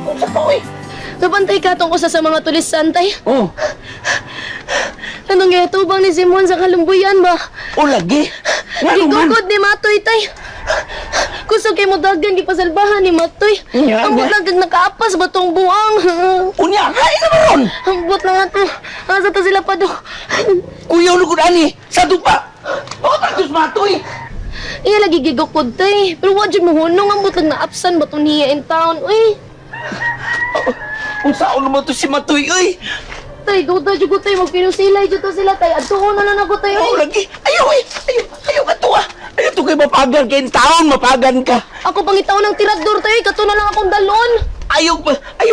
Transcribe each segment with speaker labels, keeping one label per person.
Speaker 1: Unsa to eh?
Speaker 2: Nabantay ka tong usa sa mga tulisan, tay.
Speaker 1: Oh,
Speaker 2: Anong gayatubang ni Simon sa kalumbuyan ba?
Speaker 1: o lagi. Nga naman.
Speaker 2: Gigugod ni Matoy, tay. Kusog kay mo dagan gipasalbahan ni Matoy.
Speaker 1: Nya,
Speaker 2: Ang
Speaker 1: nya.
Speaker 2: bulag nakapas ba tong buang?
Speaker 1: Unya, kaya na ron.
Speaker 2: Ang but na nga to. Asa to sila pa do?
Speaker 1: Kuya ulo ko ani, sa dupa. O, tagus matoy.
Speaker 2: Iya lagi gigukod, tay. Pero wa jud mo hunong ang butang na absan ba tong niya in town, uy.
Speaker 1: Kung saan naman to si Matoy, oy.
Speaker 2: Tay, gawda jud ko tay magpinusilay jud to sila tay. Adtuon na lang ako tay,
Speaker 1: O,
Speaker 2: uy.
Speaker 1: lagi. Ayaw eh. Ayaw ka to ah. Ayaw to kay mapagan kay taon, mapagan ka.
Speaker 2: Ako pangitaw ng tirador tay, kato na lang akong dalon.
Speaker 1: Ayaw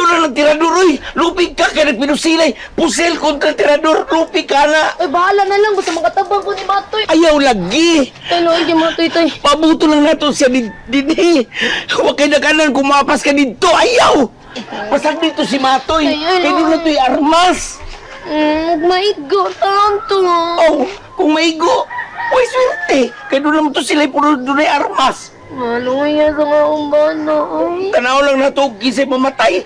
Speaker 1: na ng tirador, oy. Lupig ka kaya nagpinusilay. Pusel kontra tirador, lupig ka na.
Speaker 2: Ay, bahala na lang basta makatabang ko ni Matoy.
Speaker 1: Ayaw lagi.
Speaker 2: Tay, loy kay Matoy tay.
Speaker 1: Pabuto lang nato siya din. Huwag kayo na kanan, kumapas ka dito. Ayaw! Pasag dito si Matoy.
Speaker 2: Ay, ay,
Speaker 1: Kaya din
Speaker 2: ay.
Speaker 1: na to'y armas.
Speaker 2: Maigo, tanto.
Speaker 1: Oh, kung maigo. Uy, swerte. Kaya doon naman to sila puro doon ay armas.
Speaker 2: Maluya sa mga umbano, ay.
Speaker 1: Tanaw lang na to, kisay mamatay.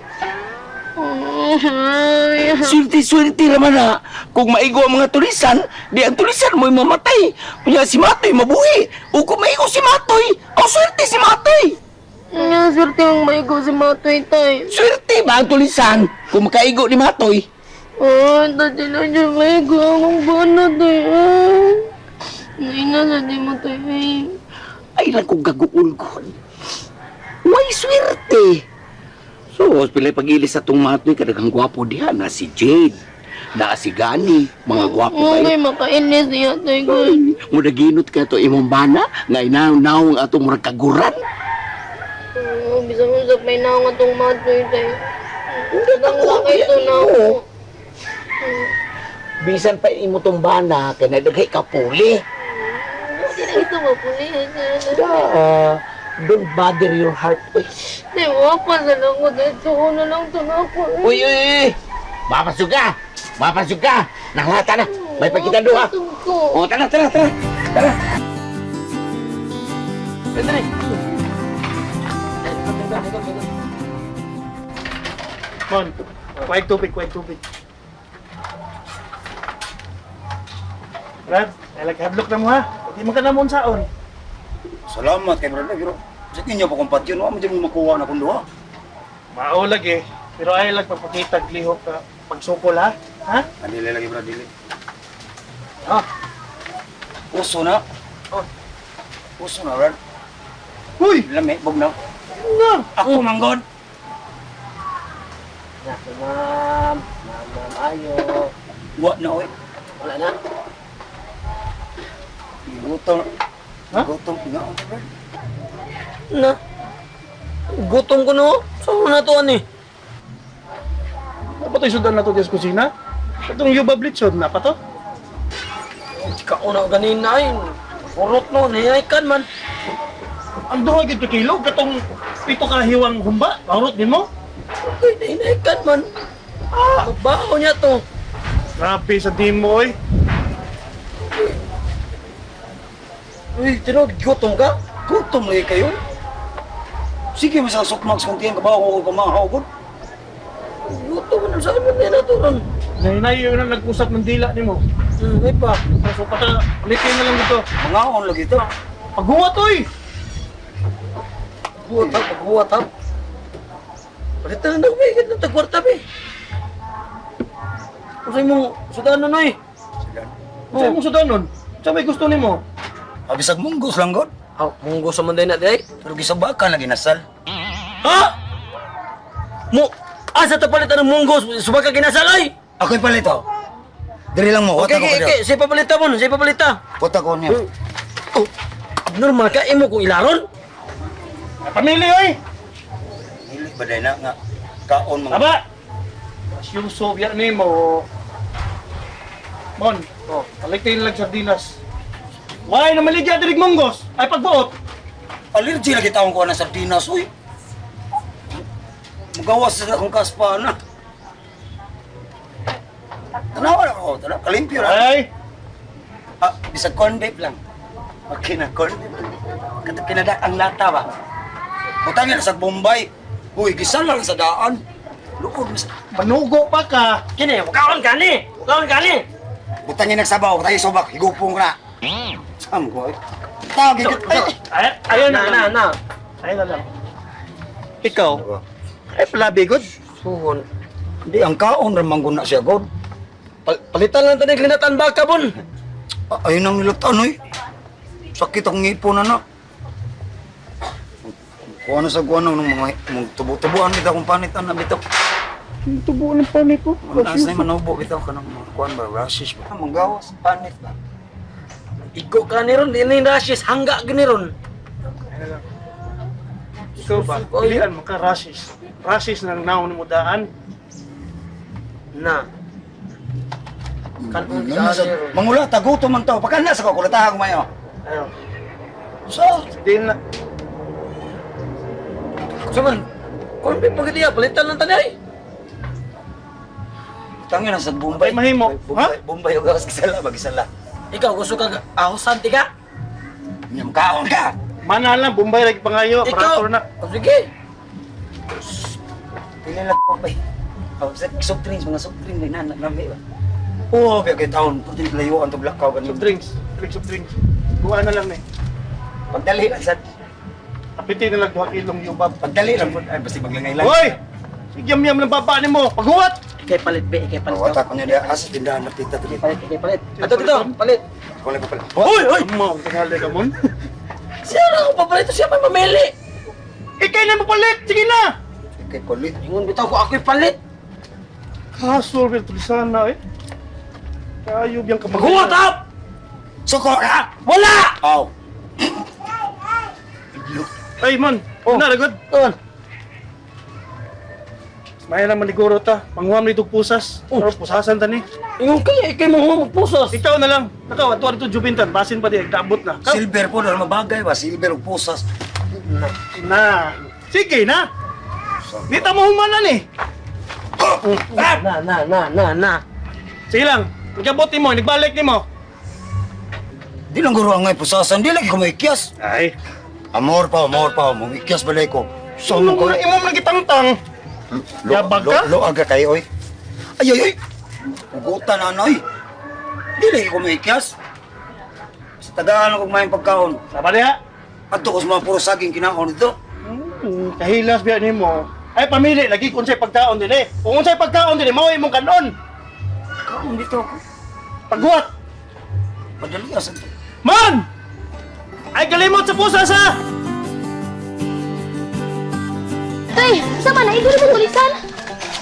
Speaker 2: Ay.
Speaker 1: Swerte naman ha. Kung maigo ang mga tulisan, di ang tulisan mo'y mamatay. Kaya si Matoy mabuhi. O kung maigo si Matoy, ang swerte si Matoy.
Speaker 2: Nga, swerte ang maigo si Matoy tay.
Speaker 1: Swerte ba ang tulisan kung makaigo ni Matoy?
Speaker 2: Oh, dati na siya maigo ang umbano tay. Ay, nasa di mo tay, ay.
Speaker 1: Ay lang kong gaguulgon. May swerte. So, pilay pagilis sa itong Matoy, kadagang gwapo diha na si Jade, na si Gani, mga gwapo
Speaker 2: Okay,
Speaker 1: kayo.
Speaker 2: makainis niya tay ko.
Speaker 1: Mudaginot ka to imong bana, nga inaw-naw ang atong murag kaguran.
Speaker 2: Bisa mo sa may naong atong Matoy tay. Kadang
Speaker 1: Ako,
Speaker 2: lang ito na ako.
Speaker 1: oo. Bisan pa imo tong bana, kaya nadagay ka puli.
Speaker 2: Hindi na ito mapulihan.
Speaker 1: Don't bother your heart. Uy,
Speaker 2: Di mo, pasal ako dito. Na lang ito na ako.
Speaker 1: uy. Mapasok ka. Mapasok ka. Nahalata na. May pagkita doon ha. O, tara. Tara.
Speaker 3: Mon, kuwag tubig. Brad, ay hadlok na mo ha. Di mo ka na mo saon.
Speaker 4: Salamat kay brother, pero sa inyo pa kompatyon, mo dyan mo makuha na kung duha.
Speaker 3: Maulag eh. Pero ay lang papakitag lihok ka pagsukol ha. Ha?
Speaker 4: Dili lagi brother, dili.
Speaker 3: Ah.
Speaker 4: Uso na.
Speaker 3: Oh.
Speaker 4: Uso na, brad.
Speaker 3: Huy!
Speaker 4: Lami, bugnaw.
Speaker 3: Nga!
Speaker 4: Ako manggod.
Speaker 2: Ma'am, ayo.
Speaker 4: Wa na, oy.
Speaker 2: Wala na.
Speaker 4: Gutom.
Speaker 3: Ha?
Speaker 4: Gutom, nga, brad.
Speaker 5: Na. Gutom ko no. Saan na to ani?
Speaker 3: Dapat tayo sudan na to sa kusina. Itong yuba blitsod na pa to.
Speaker 5: Kauna ganina ay. Purot no, niyaykan man.
Speaker 3: Ang duha gid ka kilo, katong pito ka hiwang humba. Paurot din mo.
Speaker 5: Okay, niyaykan man. Magbaho niya to.
Speaker 3: Grabe sa team mo oy.
Speaker 5: Uy, tinod, gutom ka?
Speaker 4: Gutom lagi kayo. Sige, masang sukmags kung tiyang kabaho ko kamahaw ko.
Speaker 5: Gutom man saan man din na to ron.
Speaker 3: Nahinay yun ang nagpusap ng dila ni mo.
Speaker 5: May pa.
Speaker 3: So pata, ulitin na lang dito.
Speaker 4: Mga on lagi ito.
Speaker 3: Paghuwat oy!
Speaker 5: Buhat ha. Palitan na may ganda tagwarta be. Kasi mong sudanon na eh.
Speaker 4: Sige.
Speaker 3: Saan mo sudanon? Saan may gusto ni mo?
Speaker 4: Abisag munggos lang, god.
Speaker 5: Aw, munggo sa manday na day.
Speaker 4: Pero gisabakan lagi nasal.
Speaker 5: Ha? Mo, asa ta palitan ng munggo? Subaka kinasalay.
Speaker 4: Ako'y palito. Diri lang mo,
Speaker 5: Okay,
Speaker 4: wata ko
Speaker 5: okay. Say papalita mo, say papalita.
Speaker 4: Wata ko niya.
Speaker 5: Oh, abnormal ka, imo kong ilaron?
Speaker 3: Pamili oy!
Speaker 4: Dili ba na nga kaon mga.
Speaker 3: Aba! Yung Soviet ni mo. Mon, oh, palitin lang sardinas. Why na maligya dirig monggos? Ay pagbuot.
Speaker 4: Allergy lagi taong ko na sardinas, uy. Magawas sa akong kaspa na. Tanawa na ako, tanawa, kalimpyo na.
Speaker 3: Ay!
Speaker 4: Bisag corn beef lang. Okay na, corn beef. Kinada ang lata ba? Butang yan sa Bombay. Uy, gisan lang sa daan. Lukod mo sa...
Speaker 3: Manugo pa ka.
Speaker 5: Kini, ukaon ka ni! Ukaon ka ni!
Speaker 4: Butang yung nagsabaw, tayo subak, higupong ko na. Sam ko, eh. Tawag,
Speaker 3: Ayun na. Ayun na lang. Ikaw, ay pala bigod.
Speaker 5: Suhon.
Speaker 4: Hindi, ang kaon ramang guna siya, God.
Speaker 5: Palitan lang tani klinatan baka bon.
Speaker 4: Ayun ang nilatan, oy. Sakit ang ngipon, anak. Kuha na sa kuha nung mga tubo-tubuan bitaw kung panitan na bitaw.
Speaker 3: Tubo ng panit ko.
Speaker 4: Nasa na manubo bitaw ka ng mga kuha ba, rashes ba? Manggawas, panit ba?
Speaker 5: Igo ka ni ron, di ni rashes hangga gini ron.
Speaker 3: Ikaw ba? Pilihan mo ka rashes. Rashes ng naon mo daan.
Speaker 5: Na. Kanon
Speaker 4: Ano
Speaker 5: ka
Speaker 4: sa
Speaker 5: ni ron.
Speaker 4: mangula taguto man taw, pagkana sa kulatahan ko mayo.
Speaker 3: Ayun.
Speaker 4: So,
Speaker 3: Din na.
Speaker 5: Saman, kung pagkatiya, palitan lang tani ay.
Speaker 4: tangin na sa Bombay.
Speaker 3: Ay, mahimo.
Speaker 4: Bombay, Bombay og gawas kisala, magisala.
Speaker 5: Ikaw gusto ka ahosan ti ka?
Speaker 4: Nyam kaon ka.
Speaker 3: Mana lang, Bombay lagi pangayo.
Speaker 5: Ikaw.
Speaker 3: Operator na.
Speaker 5: Oh, sige.
Speaker 4: Pili lang ko bay. Oh, sa soft drinks, mga soft drinks na nami ba. Oh, kaya taon, putin layuan to blackout
Speaker 3: Soft
Speaker 4: kan.
Speaker 3: drinks. Soft drinks. Buwan na lang eh.
Speaker 4: Pagdali lang sa
Speaker 3: Apitin na lang 2 kilong yubab.
Speaker 4: pagdali lang ay basta maglangay lang.
Speaker 3: Hoy! Igyam-yam ng baba ni mo. Paghuwat!
Speaker 5: Ikay palit be, ikay palit.
Speaker 4: Wata ko niya dia asa tindahan na tita
Speaker 5: Ikay
Speaker 4: tadi.
Speaker 5: palit, ikay palit. Ato dito, palit.
Speaker 4: Wala pa pala.
Speaker 3: Hoy! Hoy! Mo, tanghali ka mo.
Speaker 5: Siya na ako papalit, siya pa mamili.
Speaker 3: Ikay na mapalit! Sige na!
Speaker 4: Kay kulit.
Speaker 5: Ingon bitaw ko ako'y palit.
Speaker 3: Kaso, tulisan na eh. Kayub yung kapag...
Speaker 5: Maghuwat up!
Speaker 4: Suko ka.
Speaker 5: Wala!
Speaker 4: Aw.
Speaker 3: Ay, man!
Speaker 5: Oh.
Speaker 3: Na, ragod!
Speaker 5: Doon.
Speaker 3: Maya naman ni Guro ta. Panghuam ni itong pusas.
Speaker 5: Oh.
Speaker 3: Pero pusasan ta ni.
Speaker 5: Ingon kaya, ikay mo magpusos.
Speaker 3: Ikaw na lang. Nakaw, atuwa ito jubintan. Basin pa di, nagdaabot na. Kaw.
Speaker 4: Silver po dahil mabagay ba? Silver ug pusas.
Speaker 3: Na. Sige na. Dita mo humanan eh.
Speaker 5: Na.
Speaker 3: Sige lang. Nagabot ni mo, nagbalik ni mo.
Speaker 4: Di lang guro ang ngay pusasan, di lagi ko maikyas.
Speaker 3: Ay.
Speaker 4: Amor pa, mumikyas balay ko. So,
Speaker 3: Ano
Speaker 4: ko
Speaker 3: ko imo nagitangtang? Yabag ka?
Speaker 4: Lo aga kayo, oy. Ay. Ugutan na, oy. Di lagi ko maikyas. Sa tagaan ako kumain pagkaon.
Speaker 3: Saba diha.
Speaker 4: Ato ko sa mga puro saging kinaon dito.
Speaker 3: Kahilas biya ni mo. Ay pamili lagi kung sa'y pagkaon din eh. Kung sa'y pagkaon din eh, mao imong kanon.
Speaker 4: Kaon dito ako.
Speaker 3: Paghuwat.
Speaker 4: Padali asan to.
Speaker 3: Man! Ay kalimot sa pusas ha!
Speaker 2: Tay, sama na, iguro mo tulisan.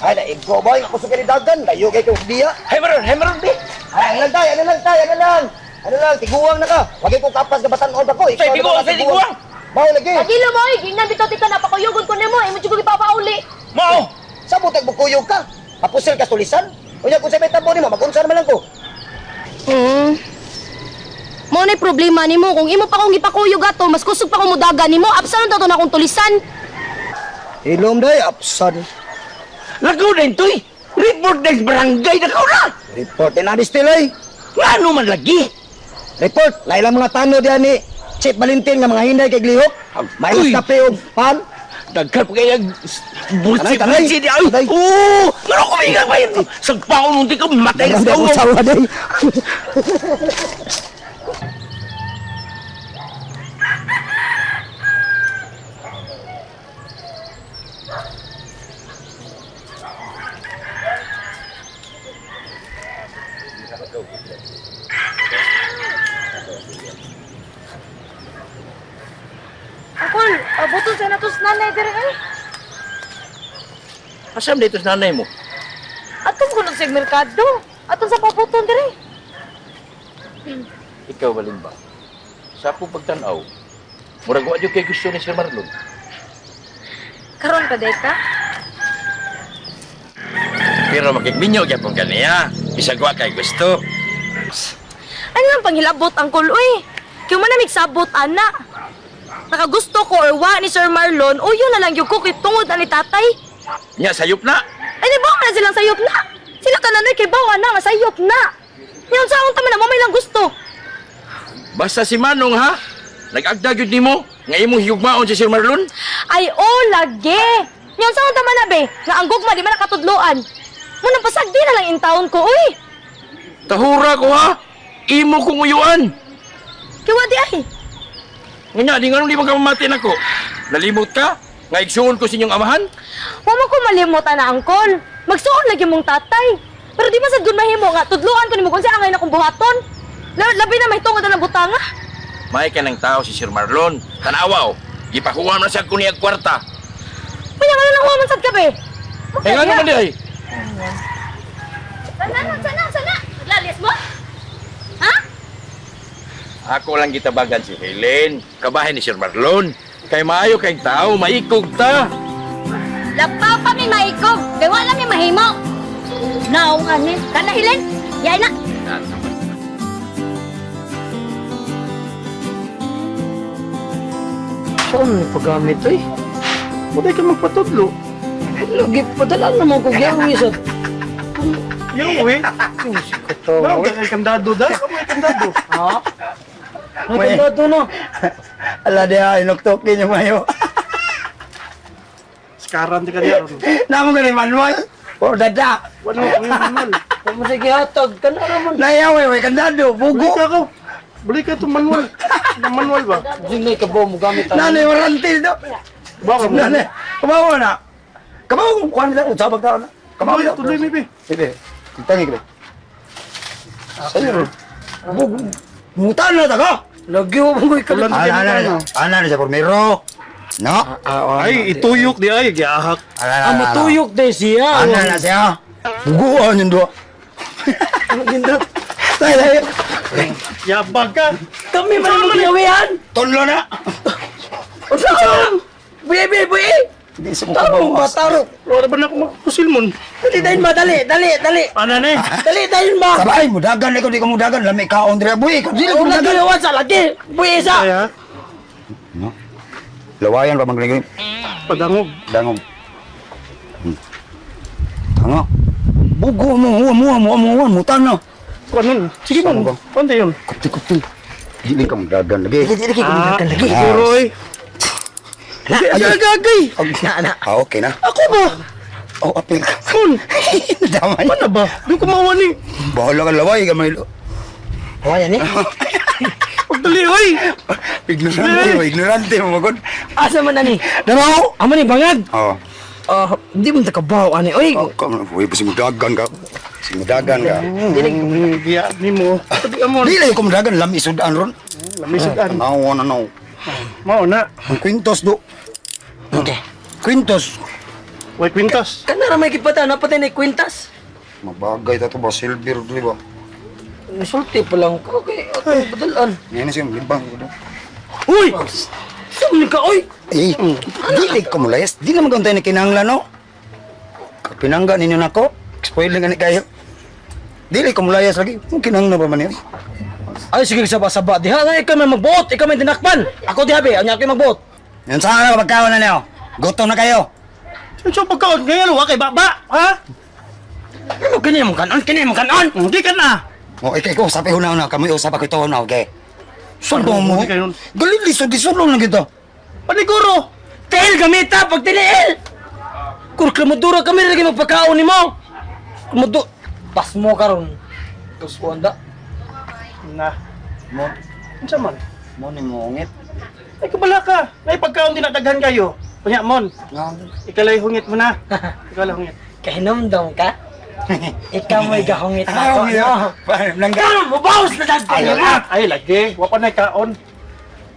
Speaker 4: Ay, na ikaw boy, ako sa kanidagan. Layo kay kong diya.
Speaker 5: Hemeron, be.
Speaker 4: Ay, ano lang, tiguang na ka. Wag ko kapas gabatan ko ako.
Speaker 5: Say, tiguang.
Speaker 4: Bao lagi.
Speaker 2: Pagilo mo, gingnan bitaw tika na, pakuyugon ko nimo, imo jugo ipapauli.
Speaker 5: Mao.
Speaker 4: Sa butag bukuyog ka. Apusel ka tulisan. Unya kung sa may tabo nimo, magunsa naman lang ko.
Speaker 2: Mo na problema nimo kung imo pa kong ipakuyog ato, mas kusog pa kong mudaga nimo, apsan to na akong tulisan.
Speaker 4: Ilom day, apsan.
Speaker 5: Lagaw na ito'y. Report ng barangay na ka na.
Speaker 4: Report na distil ay.
Speaker 5: Nga man lagi.
Speaker 4: Report, laila mga tano diyan ni Chief Valentin nga mga hinday kay glihok. May
Speaker 5: Uy.
Speaker 4: kape og pan.
Speaker 5: Dagkap kaya
Speaker 4: Tanay, tanay.
Speaker 5: butsi di ay.
Speaker 4: Tanay.
Speaker 5: Oo, ngano ko bigang ba ito? Sagpaon nung di ka matay
Speaker 4: Ang
Speaker 5: sa
Speaker 4: ko
Speaker 5: ulo.
Speaker 4: sawa day.
Speaker 2: Akol, abuton sa natos nanay dire ay.
Speaker 5: Asam dito sa nanay mo?
Speaker 2: Aton ko sa merkado. Aton sa pabuton dire.
Speaker 6: Ikaw, Balimba, sa akong pagtanaw, murag wa kay gusto ni Sir Marlon.
Speaker 2: Karon pa day ka?
Speaker 6: Pero makikminyo kaya pong kaniya, bisag wa kay gusto.
Speaker 2: Ano ang panghilabot ang uy? Kaya man na migsabot ana. Nakagusto ko or wa ni Sir Marlon, uyo na lang yung kukit tungod na ni tatay.
Speaker 6: Nya, sayop na.
Speaker 2: Ay, di ba na silang sayop na? Sila tananoy kay bawa na nga sayop na. Ngayon sa akong tama na mamay lang gusto.
Speaker 6: Basta si Manong, ha? Nag-agdag yun ni mo, nga imong hiyugmaon si Sir Marlon.
Speaker 2: Ay, lagi. Ngayon sa tama na be, nga ang gugma di man nakatudloan. Munang pasagdi na lang in taon ko, uy.
Speaker 6: Tahura ko ha. Imo kong uyuan.
Speaker 2: Kiwa di ay.
Speaker 6: Nga, di nga nung di magkamatin ako. Nalimot ka? Nga igsuon ko sa inyong amahan?
Speaker 2: Wa mo ko malimutan na angkol. Magsuon lagi mong tatay. Pero di man sad gud mahimo nga tudloan ko nimo kung sa angay na kong buhaton. Labi na may tungod na butanga.
Speaker 6: May ka ng tao si Sir Marlon. Tanawaw. Ipakuha na siya kuniyag kwarta.
Speaker 2: Kanya nga lang huwaman sad ka be.
Speaker 6: Eh nga naman di ay.
Speaker 2: Sana. Lalis mo? Ha?
Speaker 6: Ako lang gitabagan si Helen. Kabahin ni Sir Marlon. Kay maayo kay tao, maikog ta.
Speaker 2: Lapaw pa mi maikog. Kay wala mi mahimo. Naong anin. Kana Helen? Yay na.
Speaker 5: Saan may paggamit eh?
Speaker 3: Buday ka magpatudlo.
Speaker 5: Lagi padalaan naman ko gyang isat.
Speaker 3: Yung uwi. Mao ka kay kandado da. Amo ay kandado.
Speaker 5: Ha? May kandado no.
Speaker 4: Ala dia inoktokin yung mayo.
Speaker 3: Skaran di ka diya.
Speaker 4: Namo ganin manual. O dada.
Speaker 3: Wala ko yung manual.
Speaker 5: Kung sige hatag ka na naman.
Speaker 4: Nayaw way kandado
Speaker 3: Buli
Speaker 4: bugo.
Speaker 3: ka ko. Buli ka itong manual. Ang manual ba?
Speaker 5: Hindi ka ba mo gamit ang...
Speaker 4: Nanay warranty do.
Speaker 3: Baka mo.
Speaker 4: Nanay. Kumawa na. Kumawa kuan na usabag daw na. Kumawa
Speaker 3: Tuloy,
Speaker 4: na.
Speaker 3: tuloy mi be.
Speaker 4: Sige. Tangi ko. Sayo. Bugo. Mutan na taga.
Speaker 5: Lagi mo mo ikalat.
Speaker 4: Ana na sa pormero. No?
Speaker 3: Ay, ituyok di ay. Giahak.
Speaker 5: Ang matuyok din siya.
Speaker 4: Ana na siya. Buguan yung do.
Speaker 5: Ano gindot?
Speaker 4: Tayo.
Speaker 3: Yabag ka.
Speaker 5: Kami man mo ginawihan.
Speaker 4: Tonlo na.
Speaker 5: Buye.
Speaker 4: Hindi sa
Speaker 5: Tarong ba, tarong?
Speaker 3: Wala ba na ako magpusil mo?
Speaker 5: Dali tayo ba, dali.
Speaker 3: Ano na eh?
Speaker 5: Dali tayo ba?
Speaker 4: Sabay mo dagan ko di ko mo dagan lami kaon dire buhi ko dili ko
Speaker 5: Kung lagi
Speaker 4: dagan.
Speaker 5: nawan sa lagi. Buye isa.
Speaker 3: Ay ha?
Speaker 4: Lawayan pa magligay.
Speaker 3: Padangog.
Speaker 4: Dangog. Tango. Bugo mo mutan na.
Speaker 3: Ano? Sige
Speaker 4: Saan
Speaker 3: mo.
Speaker 4: ba?
Speaker 3: Pante yun.
Speaker 4: Kupti. Dili ka mo dagan lagi.
Speaker 5: Dili ko dagan lagi.
Speaker 3: Siguro eh.
Speaker 5: Gagagay.
Speaker 4: Na. Ah, okay na.
Speaker 5: Ako ba?
Speaker 4: Oh, apil ka.
Speaker 3: Kun.
Speaker 4: Damay.
Speaker 3: Ano ba? Doon ko mawani.
Speaker 4: Bahala ka laway ka may
Speaker 5: Wala ni.
Speaker 3: Pagdali, oy!
Speaker 4: ignorante mo magod.
Speaker 5: Asa man na ni?
Speaker 4: Dano.
Speaker 5: Amo ni bangag.
Speaker 4: Oh.
Speaker 5: Di mo takabaw ani. Oy.
Speaker 4: Kamu buhi pa simudagan ka. Simudagan ka.
Speaker 3: Giya ni mo. Tabi amon.
Speaker 4: Dili ko mudagan lami sudan ron.
Speaker 3: Lamisod-an.
Speaker 4: Nawo na no.
Speaker 3: Mao na.
Speaker 4: Ang kwintos do.
Speaker 5: Okay.
Speaker 4: Kwintos.
Speaker 3: Way kwintas.
Speaker 5: Kanara may kipata napatay ni kwintas.
Speaker 4: Mabagay ta to ba silver di ba?
Speaker 5: Nasulti pa lang ko kay ato badalan.
Speaker 4: Ngayon siya libang ko do.
Speaker 5: Uy! Saan ka oy?
Speaker 4: Eh, dili ko mulayas. Di naman kung tayo na kinanglan, no? Pinangga ninyo na ko. Spoiling nga ni kayo. Dili ko mulayas lagi. Kung kinanglan pa man yun.
Speaker 5: Ay sige saba-saba. Diha nga ikaw may magbuot, ikaw may dinakpan. Ako di habi, anya ako magbuot.
Speaker 4: Yan saan na magkawan na niyo? Gutom na kayo.
Speaker 3: Saan pagkaon? Ngayon, wa kay baba. Ha?
Speaker 5: Ano kini mo kanon? Kini mo kanon?
Speaker 3: Hindi ka na.
Speaker 4: O, ikay ko, sabi ho na. Kami usap ako ito na, okay? Sundo mo.
Speaker 3: Hindi kayo.
Speaker 4: Galing lisod-lisod lang kita.
Speaker 3: Paniguro.
Speaker 5: Tiil gamita pag tiniil. Kung klamadura kami lagi magpakaon ni mo. Klamadu. Pas mo karon. Tus wanda.
Speaker 3: Na.
Speaker 4: Mo,
Speaker 3: Unsa man?
Speaker 4: mo ni mongit.
Speaker 3: Ay, kabala ka. Ay, pagkaon dinadaghan kayo. Kunya, Mon. Ikalay hungit mo na. Ikalay hungit.
Speaker 5: Kahinomdom ka? Ikaw mo'y gahungit na
Speaker 4: Ah,
Speaker 5: ko,
Speaker 4: okay.
Speaker 5: no?
Speaker 4: Langga.
Speaker 5: Karon, mabawas na dagdag
Speaker 4: Ayaw
Speaker 5: na.
Speaker 3: Ay, lagi. Wa pa na kaon.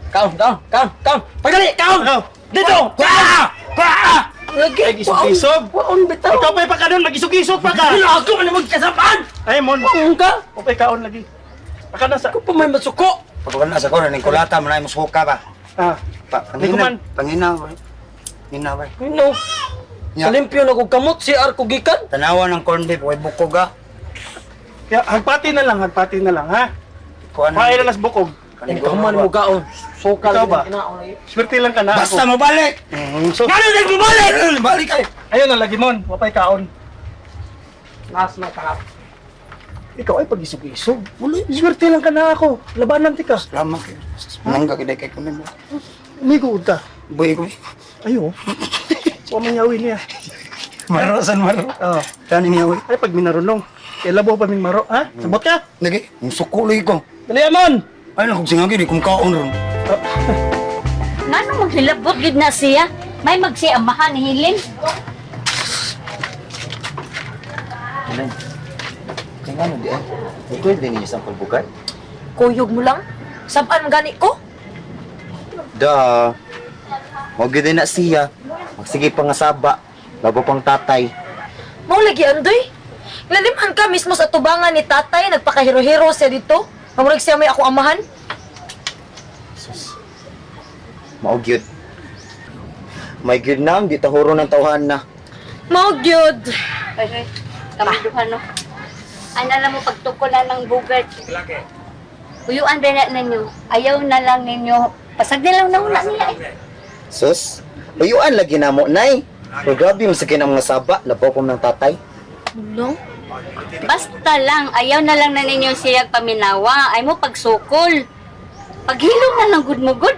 Speaker 5: Kaon. Pagdali, kaon!
Speaker 3: Ikaw.
Speaker 5: Dito! Lagi,
Speaker 3: Ay, gisog-gisog.
Speaker 5: Waon bitaw.
Speaker 3: Ikaw pa'y pa ka nun. Magisog-isog pa ka.
Speaker 5: Ano ako man magkasapan?
Speaker 3: Ay, Mon.
Speaker 5: Waon ka?
Speaker 3: Wa pa'y kaon lagi. Aka na sa...
Speaker 5: Ako pa may masuko.
Speaker 4: Pagkawan na sa ko, ning kulata mo na yung suka ba?
Speaker 3: Ah. Hindi ko man.
Speaker 4: Pangina ba? Pangina ba?
Speaker 5: Ano?
Speaker 4: Ya.
Speaker 5: Kalimpyo na kong kamot si Arko Gikan.
Speaker 4: Tanawa ng corn beef, way bukog ha.
Speaker 3: Kaya, hagpati na lang, ha?
Speaker 4: Kuha na.
Speaker 3: Kuhain na las bukog.
Speaker 5: Ikaw man mo gaon. Suka
Speaker 3: Ikaw
Speaker 5: lang
Speaker 3: ba?
Speaker 5: ang kinaon.
Speaker 3: Swerte lang ka na.
Speaker 4: Basta mo balik!
Speaker 3: So,
Speaker 5: Gano'n nagbabalik?
Speaker 4: Balik kayo!
Speaker 3: ayun na lagi, Mon. Wa pa'y kaon.
Speaker 5: Nas na ka.
Speaker 3: Ikaw ay pag-isog-isog. Wala, swerte lang ka na ako. Labanan ti ka.
Speaker 4: Salamat kayo. Nangga kita kay kunin mo.
Speaker 3: Umigo ta.
Speaker 4: Boy ko.
Speaker 3: Ayo. Huwag mangyawin niya.
Speaker 4: Maro, san maro.
Speaker 3: Oh.
Speaker 4: Tani niya, uy.
Speaker 3: Ay, pag minarunong. Kaya labo pa ming maro, ha? Sabot ka?
Speaker 4: Lagi, ang sukuloy ko.
Speaker 3: Dali, Amon!
Speaker 4: Ay, lang kong singagi, di kong kaon ron.
Speaker 7: Ngano maghilabot gid na siya? May magsiamahan ni Hilin.
Speaker 8: Kaya ano di ay? Bukod din niyo sa pagbukat?
Speaker 2: Kuyog mo lang. Saban gani ko?
Speaker 8: Da. Huwag din na siya. Magsige pa nga saba. Labo pang tatay.
Speaker 2: Mao lagi andoy. Lalimhan ka mismo sa tubangan ni tatay, nagpakahiro-hiro siya dito. Mamurig siya may ako amahan.
Speaker 8: Maugyod. May gyud na, di tahuro ng tauhan na.
Speaker 2: Mao gyud.
Speaker 7: Ay, kami duha no. Ano lang mo pagtukulan ng bugad. Uyuan rin na ninyo. Ayaw na lang ninyo. Pasag na lang na una niya eh.
Speaker 8: Sus, layuan lagi na mo, nay. Pero grabe mo sa kinang mga saba. Labo ko ng tatay.
Speaker 2: No?
Speaker 7: Basta lang, ayaw na lang na ninyo siya paminawa. Ay mo pagsukol. Paghilom na lang gud mo gud.